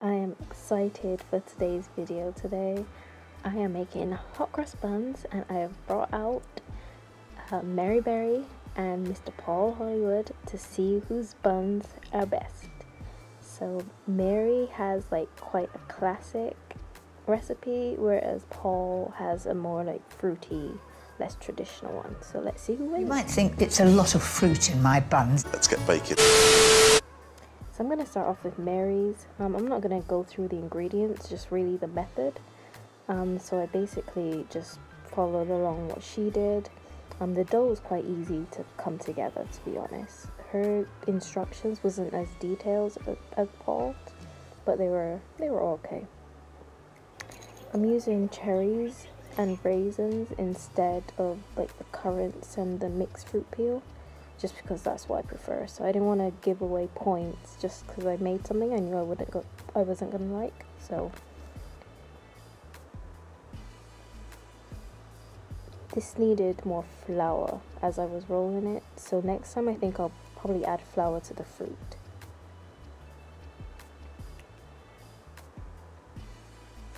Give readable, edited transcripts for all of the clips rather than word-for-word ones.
I am excited for today's video today. I am making hot cross buns and I have brought out Mary Berry and Mr. Paul Hollywood to see whose buns are best. So Mary has like quite a classic recipe, whereas Paul has a more like fruity, less traditional one. So let's see who wins. You might think it's a lot of fruit in my buns. Let's get baking. So I'm going to start off with Mary's. I'm not going to go through the ingredients, just really the method. So I basically just followed along what she did. The dough was quite easy to come together, to be honest. Her instructions wasn't as detailed as Paul's, but they were okay. I'm using cherries and raisins instead of like the currants and the mixed fruit peel, just because that's what I prefer. So I didn't want to give away points just because I made something I knew I wasn't gonna like. So this needed more flour as I was rolling it. So next time I think I'll probably add flour to the fruit.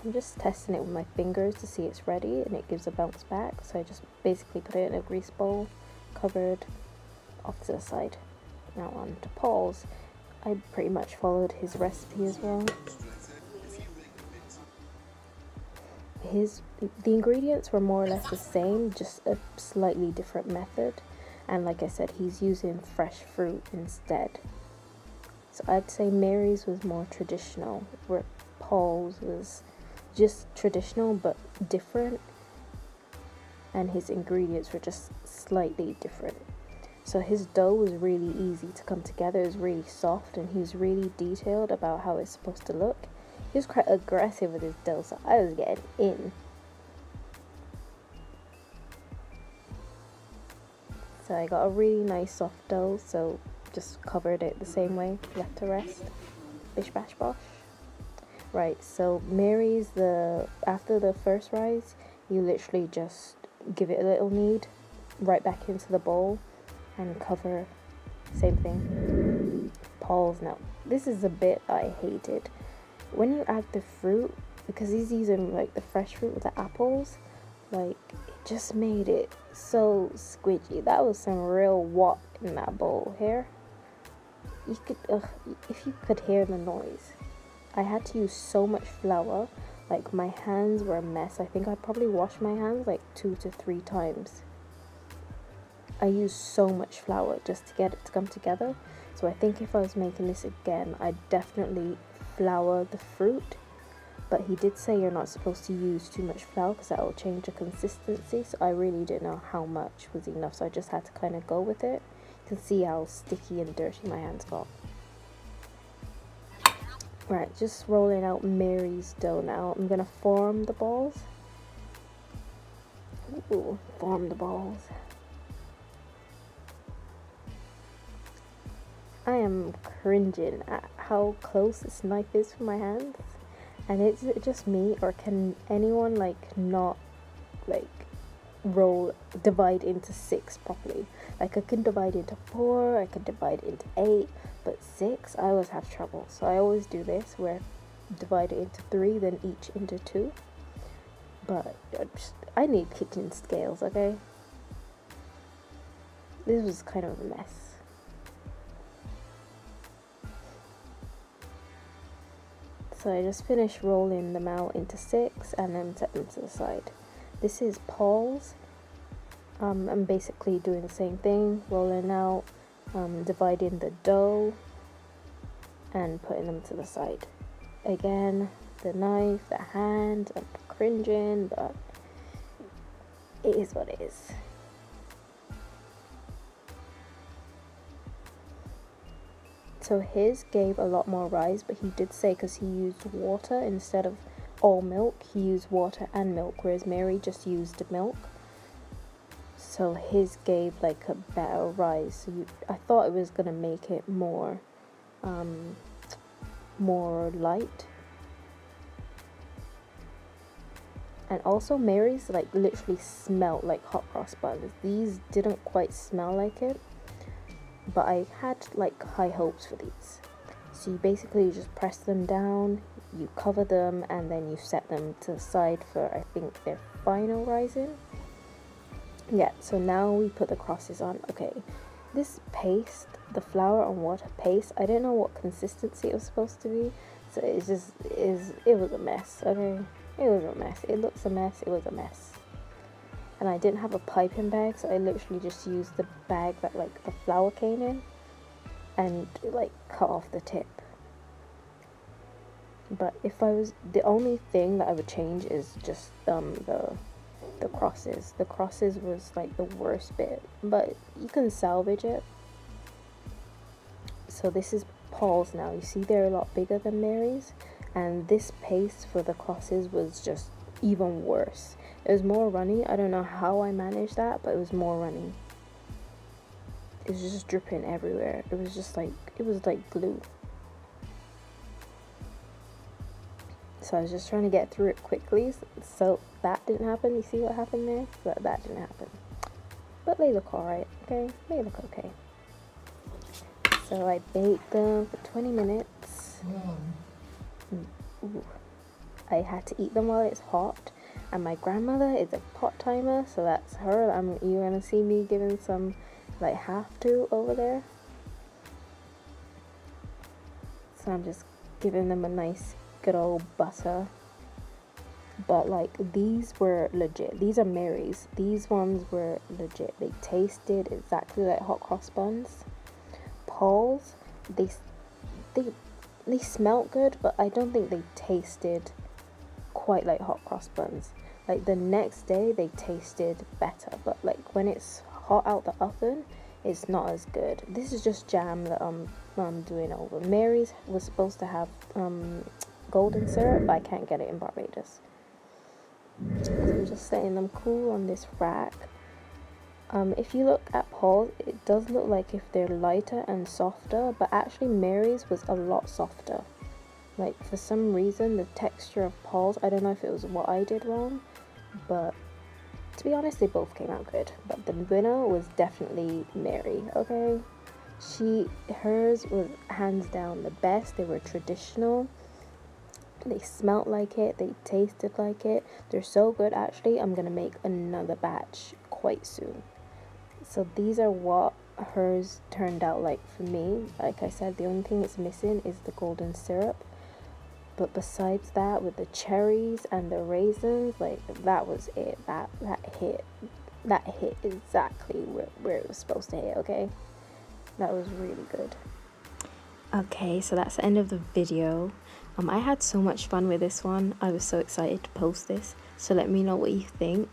I'm just testing it with my fingers to see it's ready, and it gives a bounce back. So I just basically put it in a grease bowl, covered, off to the side. Now on to Paul's. I pretty much followed his recipe as well. The ingredients were more or less the same, just a slightly different method. And like I said, he's using fresh fruit instead. So I'd say Mary's was more traditional, where Paul's was just traditional but different, and his ingredients were just slightly different. So his dough was really easy to come together. It was really soft, and he was really detailed about how it's supposed to look. He was quite aggressive with his dough, so I was getting in. So I got a really nice soft dough, so just covered it the same way, left to rest. Bish bash bosh. Right, so Mary's, after the first rise, you literally just give it a little knead, right back into the bowl, and cover. Same thing. Paul's, now this is a bit I hated. When you add the fruit, because he's using like the fresh fruit with the apples, like it just made it so squidgy. That was some real wot in that bowl here. You could, if you could hear the noise. I had to use so much flour, like my hands were a mess. I think I probably washed my hands like 2 to 3 times. I used so much flour just to get it to come together. So I think if I was making this again, I'd definitely flour the fruit. But he did say you're not supposed to use too much flour because that will change the consistency. So I really didn't know how much was enough. So I just had to kind of go with it. You can see how sticky and dirty my hands got. Right, just rolling out Mary's dough now. I'm gonna form the balls. Ooh, form the balls. I am cringing at how close this knife is for my hands. And is it just me, or can anyone like not like divide into 6 properly? Like I can divide into 4, I can divide into 8, but 6 I always have trouble. So I always do this where I divide it into 3, then each into 2. But I need kitchen scales, okay? This was kind of a mess. So I just finished rolling them out into 6 and then set them to the side. This is Paul's. I'm basically doing the same thing, rolling out, dividing the dough and putting them to the side. Again, the knife, the hand, I'm cringing, but it is what it is. So his gave a lot more rise, but he did say because he used water instead of all milk, he used water and milk, whereas Mary just used milk. So his gave like a better rise. So I thought it was gonna make it more light. And also Mary's like literally smelled like hot cross buns. These didn't quite smell like it, but I had like high hopes for these. So you basically just press them down, you cover them, and then you set them to the side for, I think, their final rising. Yeah, so now we put the crosses on. Okay, this paste, the flour and water paste, I didn't know what consistency it was supposed to be, so it was a mess. Okay, it was a mess. It looks a mess. It was a mess. And I didn't have a piping bag, so I literally just used the bag that like the flour came in and like cut off the tip. But if I was, the only thing that I would change is just the crosses. The crosses was like the worst bit, but you can salvage it. So this is Paul's now. You see they're a lot bigger than Mary's, and this paste for the crosses was just even worse. It was more runny. I don't know how I managed that, but it was more runny. It was just dripping everywhere. It was just like, it was like glue. So I was just trying to get through it quickly, so that didn't happen. You see what happened there? That didn't happen. But they look alright, okay? They look okay. So I baked them for 20 minutes. Ooh. I had to eat them while it's hot. And my grandmother is a pot timer, so that's her. You're gonna see me giving some, like, have to over there. So I'm just giving them a nice good old butter. But like, these were legit. These are Mary's. These ones were legit. They tasted exactly like Hot Cross Buns. Paul's, they smelt good, but I don't think they tasted quite like Hot Cross Buns. Like the next day they tasted better, but like when it's hot out the oven, it's not as good. This is just jam that I'm doing over. Mary's was supposed to have golden syrup, but I can't get it in Barbados. So I'm just setting them cool on this rack. If you look at Paul's, it does look like if they're lighter and softer, but actually Mary's was a lot softer. Like for some reason the texture of Paul's, I don't know if it was what I did wrong, but to be honest they both came out good. But the winner was definitely Mary, okay? Hers was hands down the best. They were traditional. They smelt like it, they tasted like it. They're so good. Actually, I'm gonna make another batch quite soon. So these are what hers turned out like for me. Like I said, the only thing it's missing is the golden syrup, but besides that, with the cherries and the raisins, like that was it. That hit exactly where it was supposed to hit. Okay, that was really good. Okay, so that's the end of the video. I had so much fun with this one. I was so excited to post this, so let me know what you think.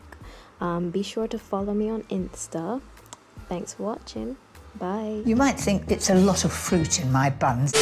Be sure to follow me on Insta. Thanks for watching. Bye. You might think it's a lot of fruit in my buns.